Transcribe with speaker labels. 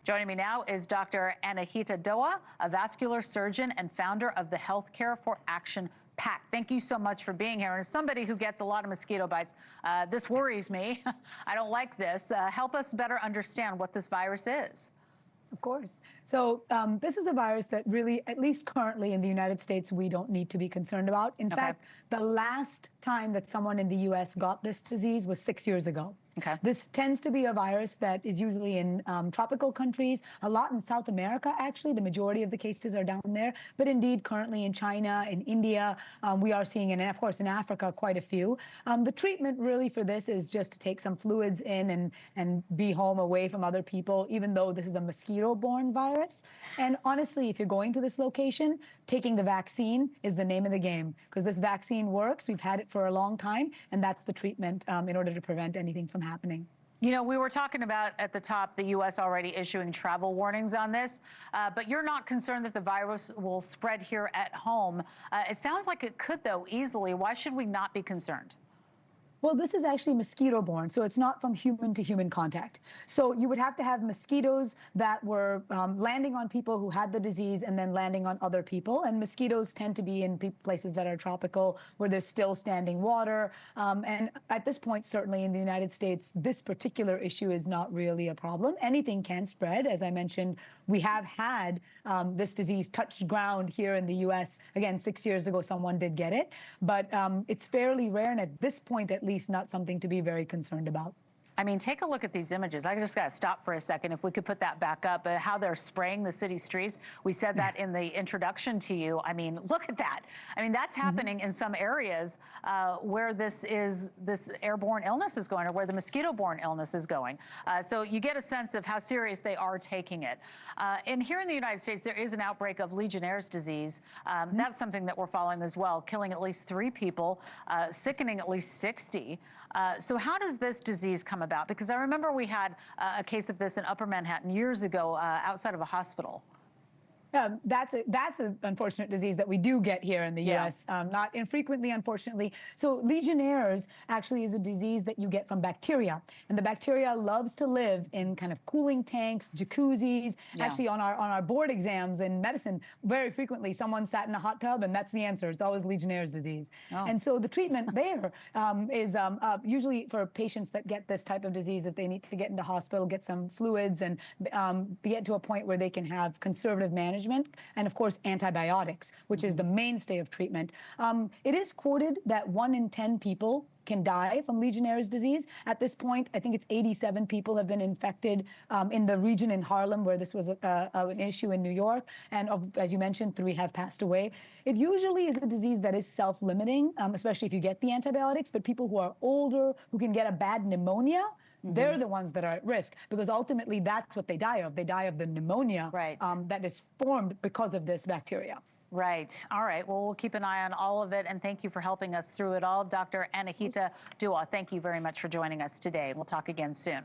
Speaker 1: Joining me now is Dr. Anahita Dua, a vascular surgeon and founder of the Healthcare for Action PAC. Thank you so much for being here. And as somebody who gets a lot of mosquito bites, this worries me. I don't like this. Help us better understand what this virus is.
Speaker 2: Of course. So this is a virus that really, at least currently in the United States, we don't need to be concerned about. In fact, the last time that someone in the U.S. got this disease was 6 years ago. This tends to be a virus that is usually in tropical countries, a lot in South America, actually. The majority of the cases are down there. But indeed, currently in China, in India, we are seeing, and of course in Africa, quite a few. The treatment really for this is just to take some fluids in and be home away from other people, even though this is a mosquito-borne virus. And honestly, if you're going to this location, taking the vaccine is the name of the game, because this vaccine works. We've had it for a long time, and that's the treatment in order to prevent anything from happening.
Speaker 1: You know, we were talking about at the top the U.S. already issuing travel warnings on this, but you're not concerned that the virus will spread here at home. It sounds like it could, though, easily. Why should we not be concerned?
Speaker 2: Well, this is actually mosquito-borne, so it's not from human to human contact. So you would have to have mosquitoes that were landing on people who had the disease and then landing on other people. And mosquitoes tend to be in places that are tropical, where there's still standing water. And at this point, certainly in the United States, this particular issue is not really a problem. Anything can spread. As I mentioned, we have had this disease touch ground here in the U.S. Again, 6 years ago, someone did get it. But it's fairly rare, and at this point, at least, not something to be very concerned about.
Speaker 1: I mean, take a look at these images. I just got to stop for a second. If we could put that back up, how they're spraying the city streets. We said that in the introduction to you. I mean, look at that. I mean, that's happening in some areas where this airborne illness is going, or where the mosquito-borne illness is going. So you get a sense of how serious they are taking it. And here in the United States, there is an outbreak of Legionnaire's disease. That's something that we're following as well, killing at least 3 people, sickening at least 60. So how does this disease come about? Because I remember we had a case of this in Upper Manhattan years ago outside of a hospital.
Speaker 2: That's an unfortunate disease that we do get here in the U.S., not infrequently, unfortunately. So Legionnaire's actually is a disease that you get from bacteria. And the bacteria loves to live in kind of cooling tanks, jacuzzis. Actually, on our board exams in medicine, very frequently someone sat in a hot tub, and that's the answer. It's always Legionnaire's disease. And so the treatment there is usually for patients that get this type of disease, that they need to get into hospital, get some fluids, and get to a point where they can have conservative management. And of course, antibiotics, which is the mainstay of treatment. It is quoted that 1 in 10 people can die from Legionnaire's disease. At this point, I think it's 87 people have been infected in the region in Harlem, where this was an issue in New York. And as you mentioned, 3 have passed away. It usually is a disease that is self-limiting, especially if you get the antibiotics. But people who are older, who can get a bad pneumonia, they're the ones that are at risk, because ultimately that's what they die of. They die of the pneumonia that is formed because of this bacteria.
Speaker 1: Right. All right. Well, we'll keep an eye on all of it. And thank you for helping us through it all. Dr. Anahita Dua, thank you very much for joining us today. We'll talk again soon.